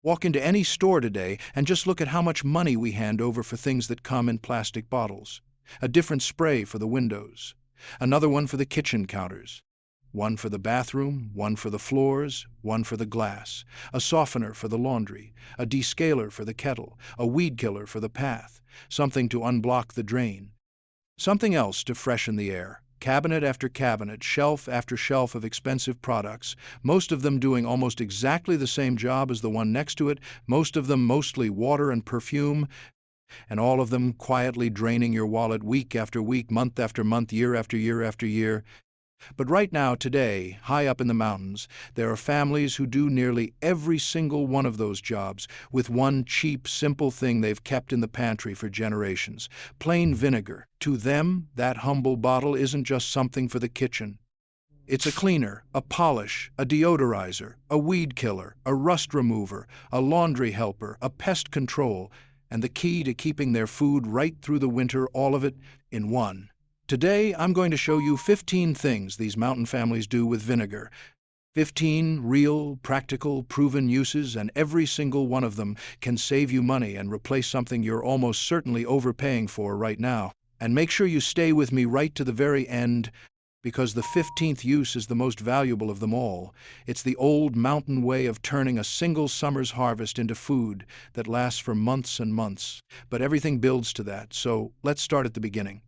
Walk into any store today and just look at how much money we hand over for things that come in plastic bottles. A different spray for the windows, another one for the kitchen counters, one for the bathroom, one for the floors, one for the glass, a softener for the laundry, a descaler for the kettle, a weed killer for the path, something to unblock the drain, something else to freshen the air. Cabinet after cabinet, shelf after shelf of expensive products, most of them doing almost exactly the same job as the one next to it, most of them mostly water and perfume, and all of them quietly draining your wallet week after week, month after month, year after year after year. But right now, today, high up in the mountains, there are families who do nearly every single one of those jobs with one cheap, simple thing they've kept in the pantry for generations: plain vinegar. To them, that humble bottle isn't just something for the kitchen. It's a cleaner, a polish, a deodorizer, a weed killer, a rust remover, a laundry helper, a pest control, and the key to keeping their food right through the winter, all of it in one. Today, I'm going to show you 15 things these mountain families do with vinegar. 15 real, practical, proven uses, and every single one of them can save you money and replace something you're almost certainly overpaying for right now. And make sure you stay with me right to the very end, because the 15th use is the most valuable of them all. It's the old mountain way of turning a single summer's harvest into food that lasts for months and months. But everything builds to that, so let's start at the beginning.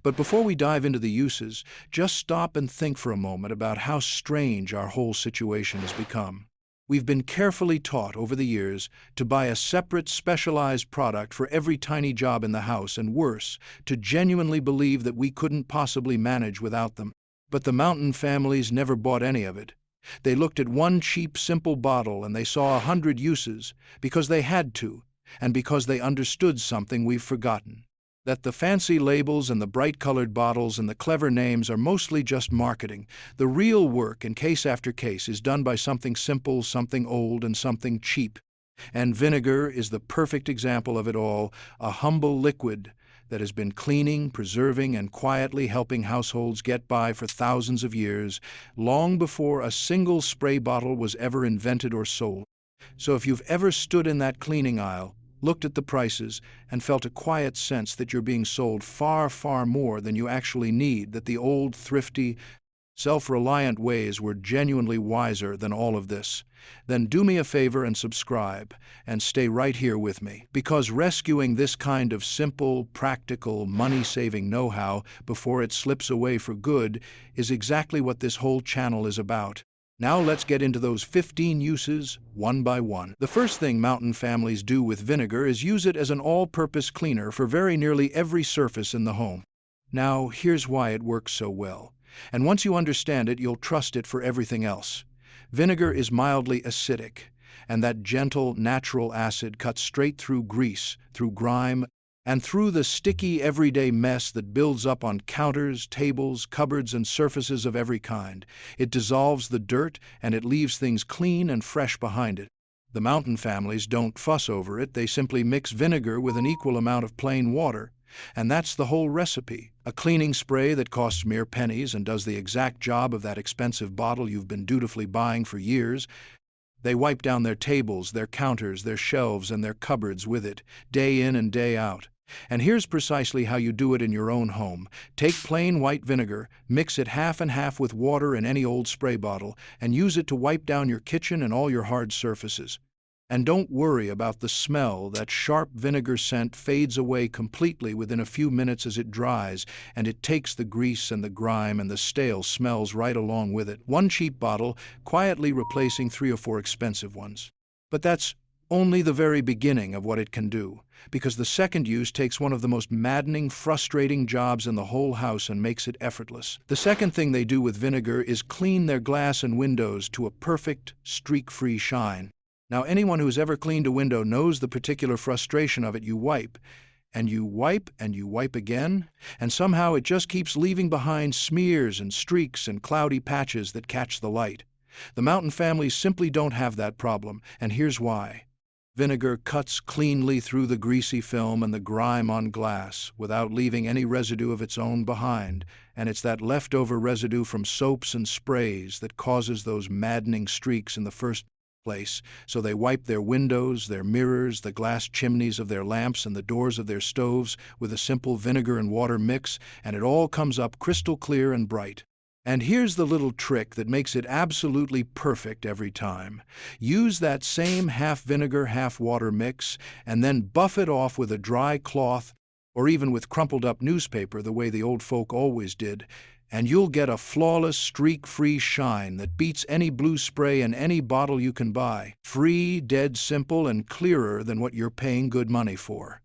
But before we dive into the uses, just stop and think for a moment about how strange our whole situation has become. We've been carefully taught over the years to buy a separate, specialized product for every tiny job in the house, and worse, to genuinely believe that we couldn't possibly manage without them. But the mountain families never bought any of it. They looked at one cheap, simple bottle and they saw 100 uses, because they had to, and because they understood something we've forgotten: that the fancy labels and the bright-colored bottles and the clever names are mostly just marketing. The real work, in case after case, is done by something simple, something old, and something cheap. And vinegar is the perfect example of it all, a humble liquid that has been cleaning, preserving, and quietly helping households get by for thousands of years, long before a single spray bottle was ever invented or sold. So if you've ever stood in that cleaning aisle, looked at the prices, and felt a quiet sense that you're being sold far, far more than you actually need, that the old, thrifty, self-reliant ways were genuinely wiser than all of this, then do me a favor and subscribe, and stay right here with me, because rescuing this kind of simple, practical, money-saving know-how before it slips away for good is exactly what this whole channel is about. Now let's get into those 15 uses, one by one. The first thing mountain families do with vinegar is use it as an all-purpose cleaner for very nearly every surface in the home. Now, here's why it works so well. And once you understand it, you'll trust it for everything else. Vinegar is mildly acidic, and that gentle, natural acid cuts straight through grease, through grime, and through the sticky, everyday mess that builds up on counters, tables, cupboards, and surfaces of every kind. It dissolves the dirt, and it leaves things clean and fresh behind it. The mountain families don't fuss over it. They simply mix vinegar with an equal amount of plain water. And that's the whole recipe. A cleaning spray that costs mere pennies and does the exact job of that expensive bottle you've been dutifully buying for years. They wipe down their tables, their counters, their shelves, and their cupboards with it, day in and day out. And here's precisely how you do it in your own home. Take plain white vinegar, mix it half and half with water in any old spray bottle, and use it to wipe down your kitchen and all your hard surfaces. And don't worry about the smell. That sharp vinegar scent fades away completely within a few minutes as it dries, and it takes the grease and the grime and the stale smells right along with it. One cheap bottle quietly replacing 3 or 4 expensive ones. But that's only the very beginning of what it can do, because the second use takes one of the most maddening, frustrating jobs in the whole house and makes it effortless. The second thing they do with vinegar is clean their glass and windows to a perfect, streak-free shine. Now, anyone who's ever cleaned a window knows the particular frustration of it. You wipe, and you wipe, and you wipe again, and somehow it just keeps leaving behind smears and streaks and cloudy patches that catch the light. The mountain families simply don't have that problem, and here's why. Vinegar cuts cleanly through the greasy film and the grime on glass without leaving any residue of its own behind, and it's that leftover residue from soaps and sprays that causes those maddening streaks in the first place, so they wipe their windows, their mirrors, the glass chimneys of their lamps, and the doors of their stoves with a simple vinegar and water mix, and it all comes up crystal clear and bright. And here's the little trick that makes it absolutely perfect every time. Use that same half vinegar, half water mix, and then buff it off with a dry cloth, or even with crumpled up newspaper the way the old folk always did, and you'll get a flawless, streak-free shine that beats any blue spray in any bottle you can buy. Free, dead simple, and clearer than what you're paying good money for.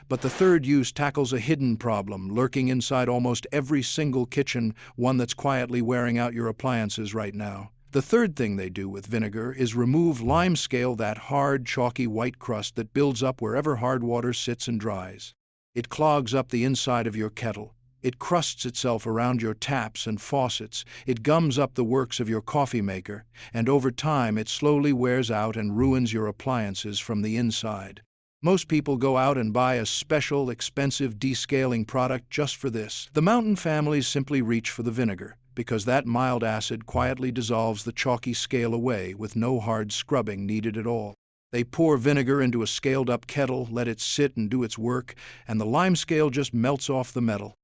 But the third use tackles a hidden problem lurking inside almost every single kitchen, one that's quietly wearing out your appliances right now. The third thing they do with vinegar is remove limescale, that hard, chalky white crust that builds up wherever hard water sits and dries. It clogs up the inside of your kettle. It crusts itself around your taps and faucets. It gums up the works of your coffee maker, and over time it slowly wears out and ruins your appliances from the inside. Most people go out and buy a special, expensive descaling product just for this. The Mountain families simply reach for the vinegar, because that mild acid quietly dissolves the chalky scale away with no hard scrubbing needed at all. They pour vinegar into a scaled-up kettle, let it sit and do its work, and the limescale just melts off the metal.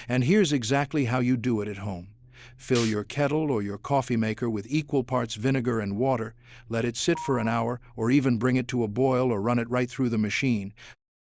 And here's exactly how you do it at home. Fill your kettle or your coffee maker with equal parts vinegar and water, let it sit for an hour, or even bring it to a boil or run it right through the machine,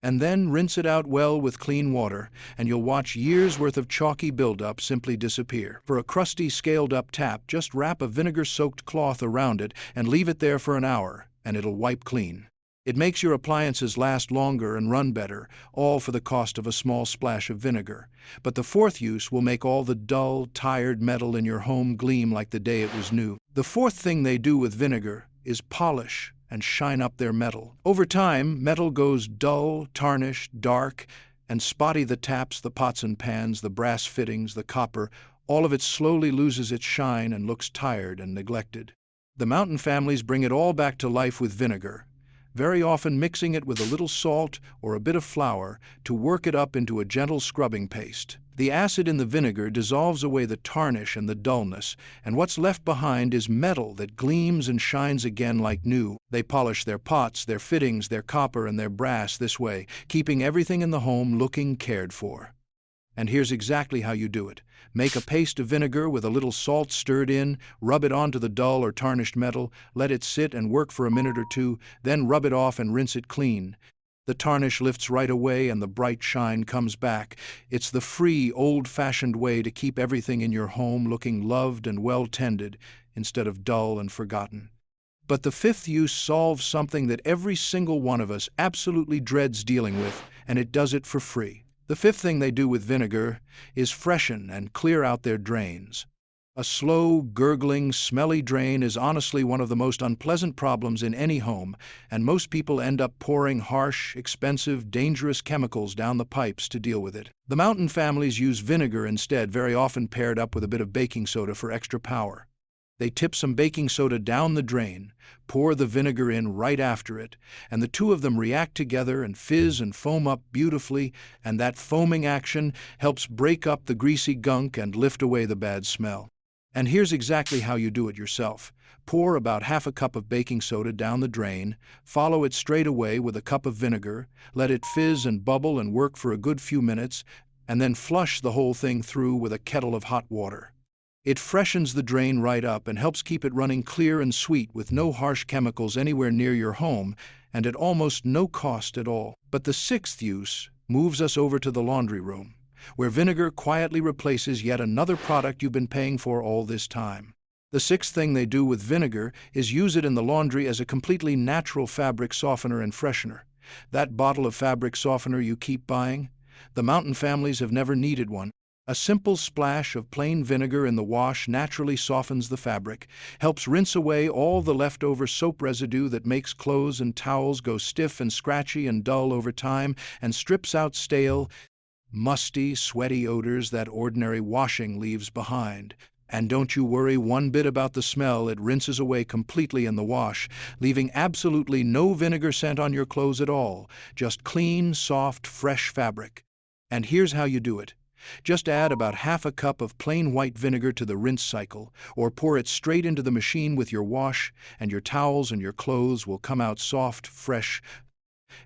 and then rinse it out well with clean water, and you'll watch years' worth of chalky buildup simply disappear. For a crusty, scaled-up tap, just wrap a vinegar-soaked cloth around it and leave it there for an hour, and it'll wipe clean. It makes your appliances last longer and run better, all for the cost of a small splash of vinegar. But the fourth use will make all the dull, tired metal in your home gleam like the day it was new. The fourth thing they do with vinegar is polish and shine up their metal. Over time, metal goes dull, tarnished, dark, and spotty. The taps, the pots and pans, the brass fittings, the copper, all of it slowly loses its shine and looks tired and neglected. The Mountain families bring it all back to life with vinegar, very often mixing it with a little salt or a bit of flour to work it up into a gentle scrubbing paste. The acid in the vinegar dissolves away the tarnish and the dullness, and what's left behind is metal that gleams and shines again like new. They polish their pots, their fittings, their copper, and their brass this way, keeping everything in the home looking cared for. And here's exactly how you do it. Make a paste of vinegar with a little salt stirred in, rub it onto the dull or tarnished metal, let it sit and work for a minute or two, then rub it off and rinse it clean. The tarnish lifts right away and the bright shine comes back. It's the free, old-fashioned way to keep everything in your home looking loved and well-tended instead of dull and forgotten. But the fifth use solves something that every single one of us absolutely dreads dealing with, and it does it for free. The fifth thing they do with vinegar is freshen and clear out their drains. A slow, gurgling, smelly drain is honestly one of the most unpleasant problems in any home, and most people end up pouring harsh, expensive, dangerous chemicals down the pipes to deal with it. The Mountain families use vinegar instead, very often paired up with a bit of baking soda for extra power. They tip some baking soda down the drain, pour the vinegar in right after it, and the two of them react together and fizz and foam up beautifully, and that foaming action helps break up the greasy gunk and lift away the bad smell. And here's exactly how you do it yourself. Pour about half a cup of baking soda down the drain, follow it straight away with a cup of vinegar, let it fizz and bubble and work for a good few minutes, and then flush the whole thing through with a kettle of hot water. It freshens the drain right up and helps keep it running clear and sweet with no harsh chemicals anywhere near your home and at almost no cost at all. But the sixth use moves us over to the laundry room, where vinegar quietly replaces yet another product you've been paying for all this time. The sixth thing they do with vinegar is use it in the laundry as a completely natural fabric softener and freshener. That bottle of fabric softener you keep buying? The Mountain families have never needed one. A simple splash of plain vinegar in the wash naturally softens the fabric, helps rinse away all the leftover soap residue that makes clothes and towels go stiff and scratchy and dull over time, and strips out stale, musty, sweaty odors that ordinary washing leaves behind. And don't you worry one bit about the smell. It rinses away completely in the wash, leaving absolutely no vinegar scent on your clothes at all, just clean, soft, fresh fabric. And here's how you do it. Just add about half a cup of plain white vinegar to the rinse cycle, or pour it straight into the machine with your wash, and your towels and your clothes will come out soft, fresh,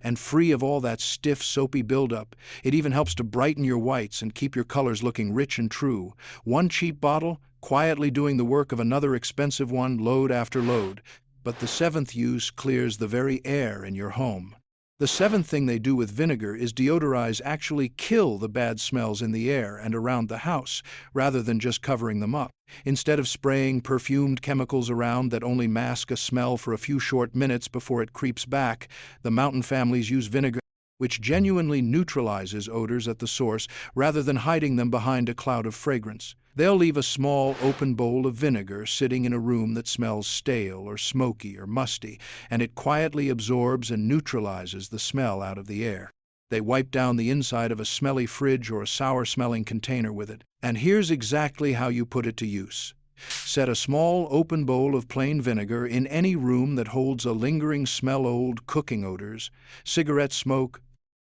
and free of all that stiff, soapy buildup. It even helps to brighten your whites and keep your colors looking rich and true. One cheap bottle, quietly doing the work of another expensive one, load after load. But the seventh use clears the very air in your home. The seventh thing they do with vinegar is deodorize, actually kill the bad smells in the air and around the house, rather than just covering them up. Instead of spraying perfumed chemicals around that only mask a smell for a few short minutes before it creeps back, the mountain families use vinegar, which genuinely neutralizes odors at the source rather than hiding them behind a cloud of fragrance. They'll leave a small, open bowl of vinegar sitting in a room that smells stale or smoky or musty, and it quietly absorbs and neutralizes the smell out of the air. They wipe down the inside of a smelly fridge or a sour-smelling container with it. And here's exactly how you put it to use. Set a small, open bowl of plain vinegar in any room that holds a lingering smell, old cooking odors, cigarette smoke,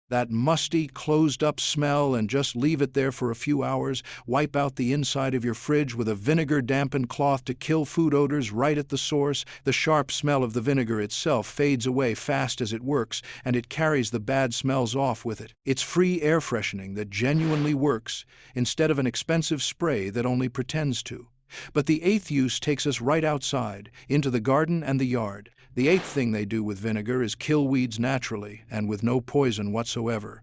that musty, closed-up smell, and just leave it there for a few hours. Wipe out the inside of your fridge with a vinegar-dampened cloth to kill food odors right at the source. The sharp smell of the vinegar itself fades away fast as it works, and it carries the bad smells off with it. It's free air freshening that genuinely works, instead of an expensive spray that only pretends to. But the eighth use takes us right outside, into the garden and the yard. The eighth thing they do with vinegar is kill weeds naturally and with no poison whatsoever.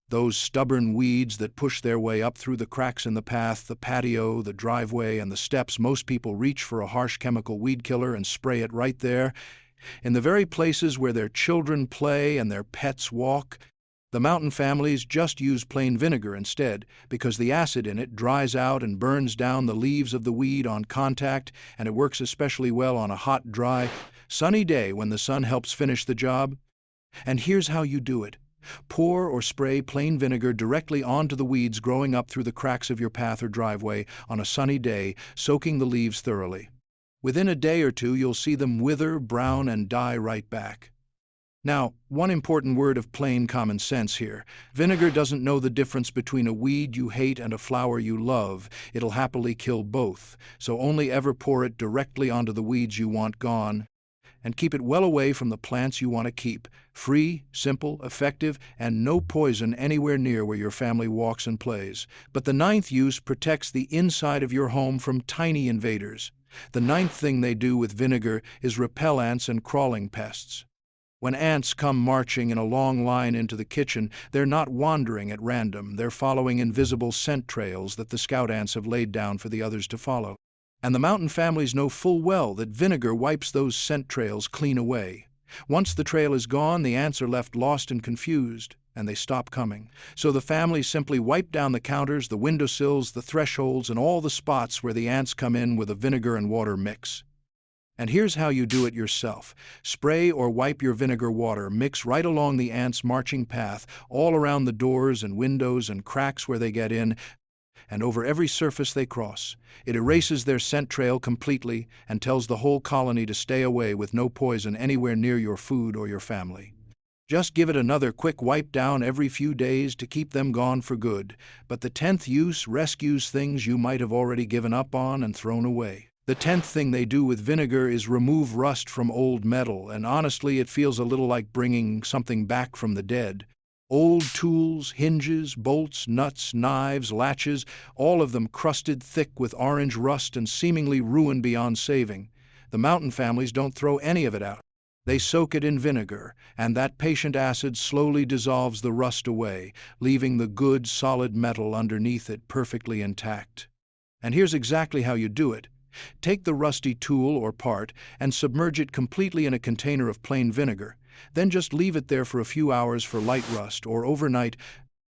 Those stubborn weeds that push their way up through the cracks in the path, the patio, the driveway, and the steps. Most people reach for a harsh chemical weed killer and spray it right there, in the very places where their children play and their pets walk. The mountain families just use plain vinegar instead, because the acid in it dries out and burns down the leaves of the weed on contact, and it works especially well on a hot, dry, sunny day when the sun helps finish the job. And here's how you do it. Pour or spray plain vinegar directly onto the weeds growing up through the cracks of your path or driveway on a sunny day, soaking the leaves thoroughly. Within a day or two, you'll see them wither, brown, and die right back. Now, one important word of plain common sense here. Vinegar doesn't know the difference between a weed you hate and a flower you love. It'll happily kill both, so only ever pour it directly onto the weeds you want gone, and keep it well away from the plants you want to keep. Free, simple, effective, and no poison anywhere near where your family walks and plays. But the ninth use protects the inside of your home from tiny invaders. The ninth thing they do with vinegar is repel ants and crawling pests. When ants come marching in a long line into the kitchen, they're not wandering at random. They're following invisible scent trails that the scout ants have laid down for the others to follow. And the mountain families know full well that vinegar wipes those scent trails clean away. Once the trail is gone, the ants are left lost and confused, and they stop coming. So the families simply wipe down the counters, the windowsills, the thresholds, and all the spots where the ants come in with a vinegar and water mix. And here's how you do it yourself. Spray or wipe your vinegar water, mix right along the ants' marching path, all around the doors and windows and cracks where they get in, and over every surface they cross. It erases their scent trail completely and tells the whole colony to stay away with no poison anywhere near your food or your family. Just give it another quick wipe down every few days to keep them gone for good. But the 10th use rescues things you might have already given up on and thrown away. The 10th thing they do with vinegar is remove rust from old metal, and honestly, it feels a little like bringing something back from the dead. Old tools, hinges, bolts, nuts, knives, latches, all of them crusted thick with orange rust and seemingly ruined beyond saving. The mountain families don't throw any of it out. They soak it in vinegar, and that patient acid slowly dissolves the rust away, leaving the good, solid metal underneath it perfectly intact. And here's exactly how you do it. Take the rusty tool or part and submerge it completely in a container of plain vinegar. Then just leave it there for a few hours for light rust, or overnight,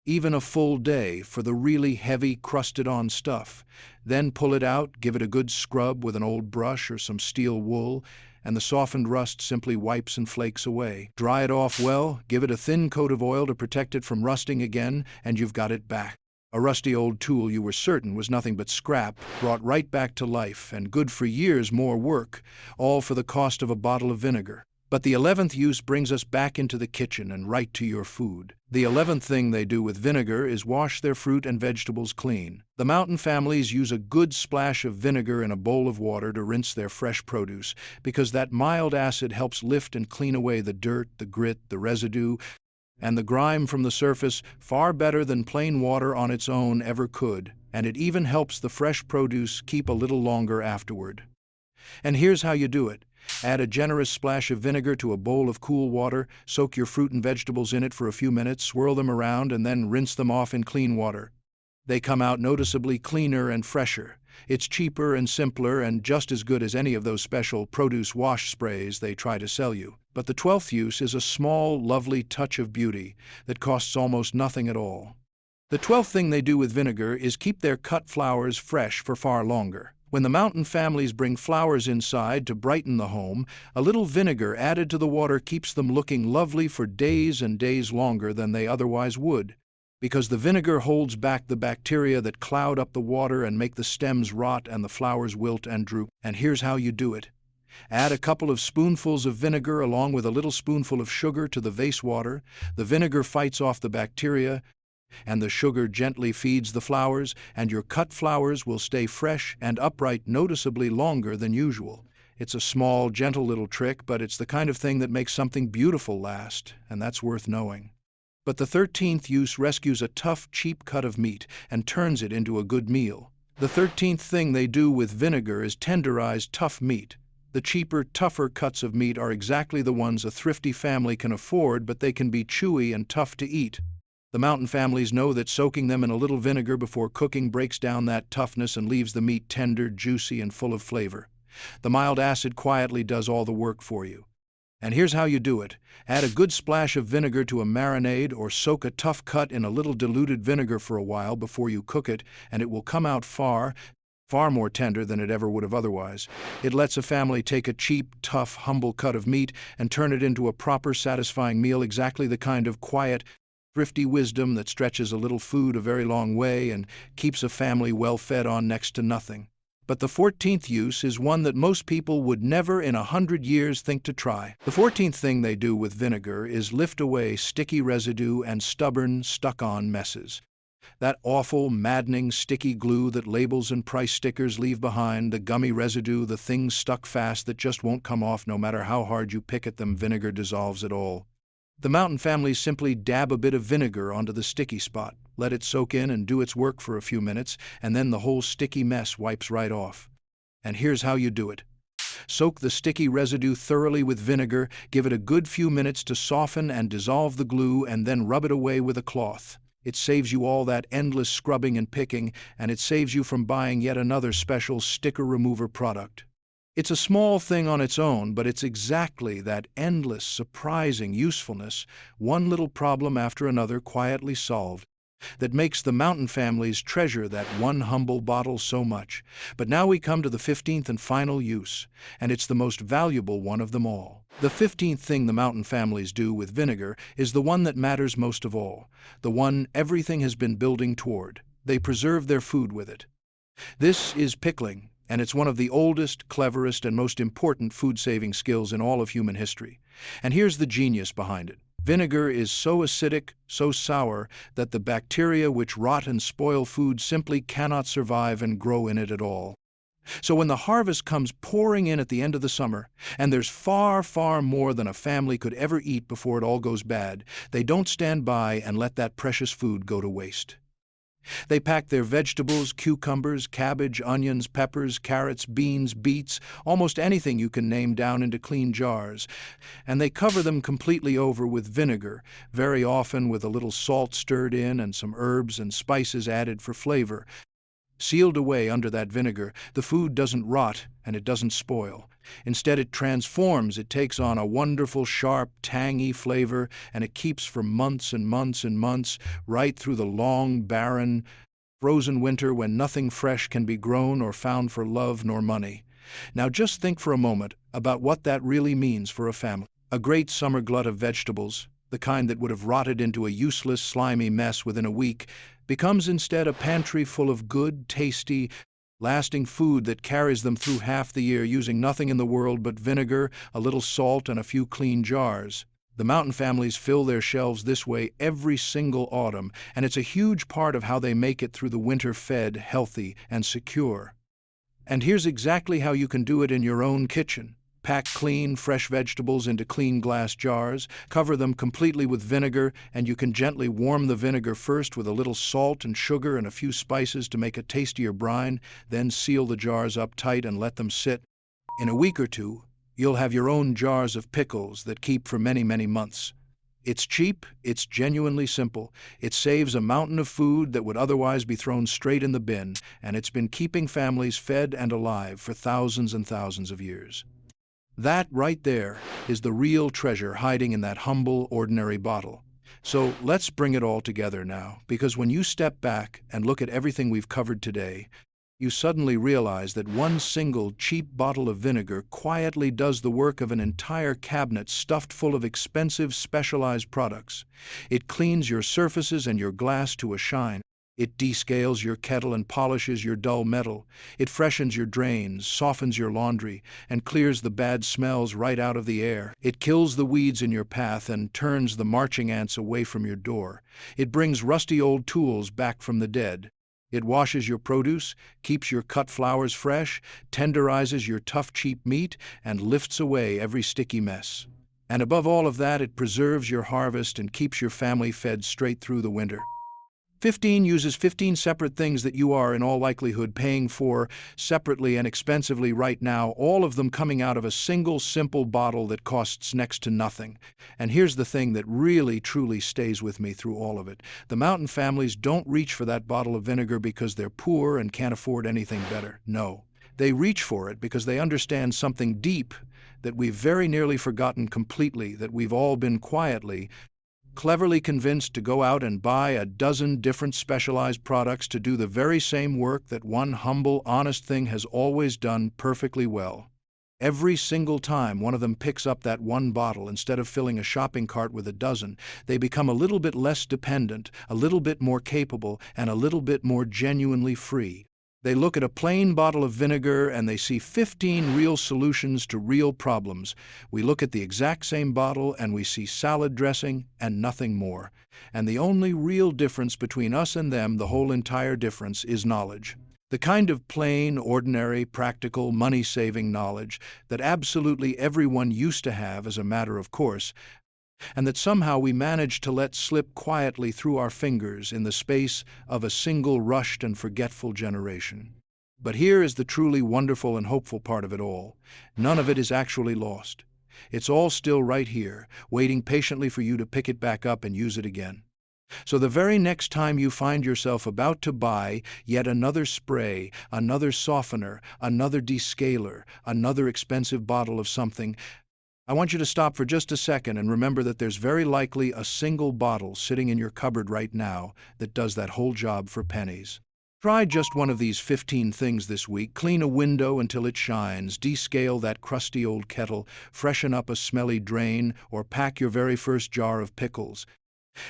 even a full day for the really heavy, crusted-on stuff. Then pull it out, give it a good scrub with an old brush or some steel wool, and the softened rust simply wipes and flakes away. Dry it off well, give it a thin coat of oil to protect it from rusting again, and you've got it back. A rusty old tool you were certain was nothing but scrap, brought right back to life, and good for years more work, all for the cost of a bottle of vinegar. But the 11th use brings us back into the kitchen and right to your food. The 11th thing they do with vinegar is wash their fruit and vegetables clean. The mountain families use a good splash of vinegar in a bowl of water to rinse their fresh produce, because that mild acid helps lift and clean away the dirt, the grit, the residue, and the grime from the surface far better than plain water on its own ever could, and it even helps the fresh produce keep a little longer afterward. And here's how you do it. Add a generous splash of vinegar to a bowl of cool water, soak your fruit and vegetables in it for a few minutes, swirl them around, and then rinse them off in clean water. They come out noticeably cleaner and fresher. It's cheaper and simpler and just as good as any of those special produce wash sprays they try to sell you. But the 12th use is a small, lovely touch of beauty that costs almost nothing at all. The 12th thing they do with vinegar is keep their cut flowers fresh for far longer. When the mountain families bring flowers inside to brighten the home, a little vinegar added to the water keeps them looking lovely for days and days longer than they otherwise would, because the vinegar holds back the bacteria that cloud up the water and make the stems rot and the flowers wilt and droop. And here's how you do it. Add a couple of spoonfuls of vinegar along with a little spoonful of sugar to the vase water. The vinegar fights off the bacteria, and the sugar gently feeds the flowers, and your cut flowers will stay fresh and upright noticeably longer than usual. It's a small, gentle little trick, but it's the kind of thing that makes something beautiful last, and that's worth knowing. But the 13th use rescues a tough, cheap cut of meat and turns it into a good meal. The 13th thing they do with vinegar is tenderize tough meat. The cheaper, tougher cuts of meat are exactly the ones a thrifty family can afford, but they can be chewy and tough to eat. The mountain families know that soaking them in a little vinegar before cooking breaks down that toughness and leaves the meat tender, juicy, and full of flavor. The mild acid quietly does all the work for you. And here's how you do it. Add a good splash of vinegar to a marinade or soak a tough cut in a little diluted vinegar for a while before you cook it, and it will come out far more tender than it ever would have otherwise. It lets a family take a cheap, tough, humble cut of meat and turn it into a proper, satisfying meal, exactly the kind of quiet, thrifty wisdom that stretches a little food a very long way and keeps a family well fed on next to nothing. But the 14th use is one that most people would never in 100 years think to try. The 14th thing they do with vinegar is lift away sticky residue and stubborn, stuck-on messes. That awful, maddening, sticky glue that labels and price stickers leave behind, the gummy residue, the things stuck fast that just won't come off no matter how hard you pick at them, vinegar dissolves it all. The mountain families simply dab a bit of vinegar onto the sticky spot, let it soak in and do its work for a few minutes, and then the whole sticky mess wipes right off. And here's how you do it. Soak the sticky residue thoroughly with vinegar, give it a good few minutes to soften and dissolve the glue, and then rub it away with a cloth. It saves you all that endless scrubbing and picking, and it saves you from buying yet another special sticker remover product. It's a small thing on its own, but it's exactly that endless, surprising usefulness, one little problem after another quietly solved, that makes the mountain families treasure that one humble bottle so much. But now we come to the 15th and final use, and it's the most valuable one of them all. The 15th thing the mountain families do with vinegar is the one that matters most of all, the one everything has been building toward. They preserve their food with it. This is pickling, and it's one of the oldest, cleverest, and most important food-saving skills in all of human history. And here's the genius behind it. Vinegar is so acidic, so sour, that the bacteria which rot and spoil food simply cannot survive and grow in it at all. So when the harvest comes pouring in at the end of the summer, and there's far, far more than a family could ever eat before it all goes bad, they don't stand by and let that precious food go to waste. They pack their vegetables, cucumbers, cabbage, onions, peppers, carrots, beans, beets, almost anything you can name down into clean jars, and they cover them completely over with vinegar, very often with a little salt stirred in and some herbs and spices added for flavor. Sealed away under that vinegar, the food doesn't rot and it doesn't spoil. Instead, it transforms, it takes on a wonderful, sharp, tangy flavor, and it keeps for months and months and months, right through the long, barren, frozen winter when nothing fresh can be grown or found for love nor money. Now just think for a moment about what that really means for a family. A great summer glut of vegetables, the kind that would have rotted into a useless, slimy mess within a week, becomes instead a pantry full of good, tasty, lasting food that carries them through half the year using nothing in the world but vinegar, a little salt, and a few clean jars. The mountain families fill their shelves this way every single autumn, and it's a huge part of how they make it through the winter fed, healthy, and secure. And here's exactly how you can do it in your own kitchen. Pack clean, fresh vegetables into clean glass jars, cover them completely with vinegar, and you can gently warm the vinegar first with a little salt and sugar and a few spices to make a tastier brine, then seal the jars up tight and let them sit. In a week or two, you'll have your own jars of pickles that keep for many, many months. It's cheap, it's genuinely simple, it saves a mountain of food that would otherwise be thrown straight in the bin, and it's been keeping families fed and alive for thousands and thousands of years. That right there is the real treasure hiding in that humble, ordinary bottle. So let's bring it all together now, because when you step back and look at everything we've covered today, you suddenly realize that one single cheap bottle of vinegar quietly does the work of an entire cabinet stuffed full of expensive, specialized products. It cleans your surfaces and your glass to a shine. It descales your kettle and polishes your dull metal. It freshens your drains, softens your laundry, and clears the bad smells right out of the air. It kills the weeds in your path and turns the marching ants away from your door. It brings rusty old tools back from the dead. It washes your produce, keeps your cut flowers fresh, tenderizes your tough, cheap meat, and lifts away every sticky mess. And above all of that, it preserves your harvest and keeps your family fed straight through the winter. 15 uses 15 separate things that you are, in all likelihood, paying for separately and expensively right now, all of them coming out of a single, simple bottle that costs next to nothing. And here's the thing that really, truly stays with me through all of it. The mountain families don't reach for that bottle of vinegar because they're poor and can't afford anything better. No. They reach for it because they understand something deep that we've very nearly forgotten completely, that we've all been quietly, cleverly convinced to go out and buy a dozen different specialized products to do the very same work that one humble, honest thing has always done perfectly well. Every single time one of them picks up that one bottle, instead of filling a shopping cart with a dozen, they become a little bit less dependent, a little bit more capable, and a little bit more genuinely free. They look at a plain bottle of vinegar and they see 15 real solutions to real problems. We look at the exact same bottle and we see salad dressing and nothing more. And the only real difference between us and them, the whole entire difference, is knowledge. The kind of plain, ordinary, practical, money-saving knowledge that absolutely everyone used to have as a matter of course, and that somehow we managed to let slip quietly through our fingers in the space of a single rushed and forgetful generation. But here is the truly wonderful and hopeful part of it all. None of it is actually lost. It's all still right here, waiting patiently for you to pick it back up and use it again. So the very next time you find yourself about to buy yet another spray, another softener, another descaler, another expensive bottle of something, I want you to stop for just a second and remember that there's very likely a single bottle sitting in your cupboard right now that does that whole job for pennies. Try just one of these 15 things this week. Clean a window until it shines, descale that crusty old kettle, freshen up a smelly drain, or pack your very first jar of pickles.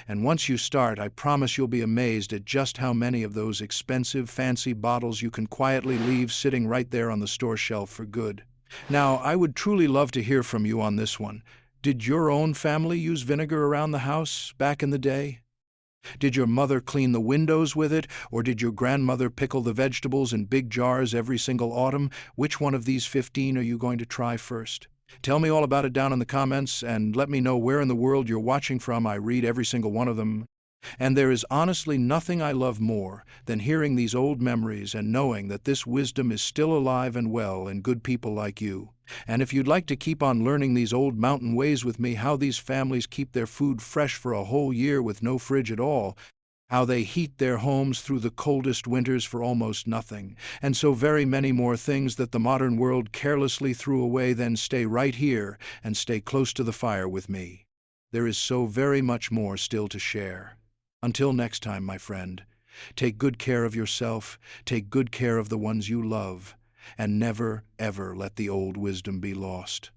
And once you start, I promise you'll be amazed at just how many of those expensive, fancy bottles you can quietly leave sitting right there on the store shelf for good. Now, I would truly love to hear from you on this one. Did your own family use vinegar around the house back in the day? Did your mother clean the windows with it, or did your grandmother pickle the vegetables in big jars every single autumn? Which one of these 15 are you going to try first? Tell me all about it down in the comments, and let me know where in the world you're watching from. I read every single one of them. And there is honestly nothing I love more than hearing these old memories and knowing that this wisdom is still alive and well in good people like you. And if you'd like to keep on learning these old mountain ways with me, how these families keep their food fresh for a whole year with no fridge at all, how they heat their homes through the coldest winters for almost nothing, and so very many more things that the modern world carelessly threw away, then stay right here and stay close to the fire with me. There is so very much more still to share. Until next time, my friend, take good care of yourself, take good care of the ones you love, and never, ever let the old wisdom be lost.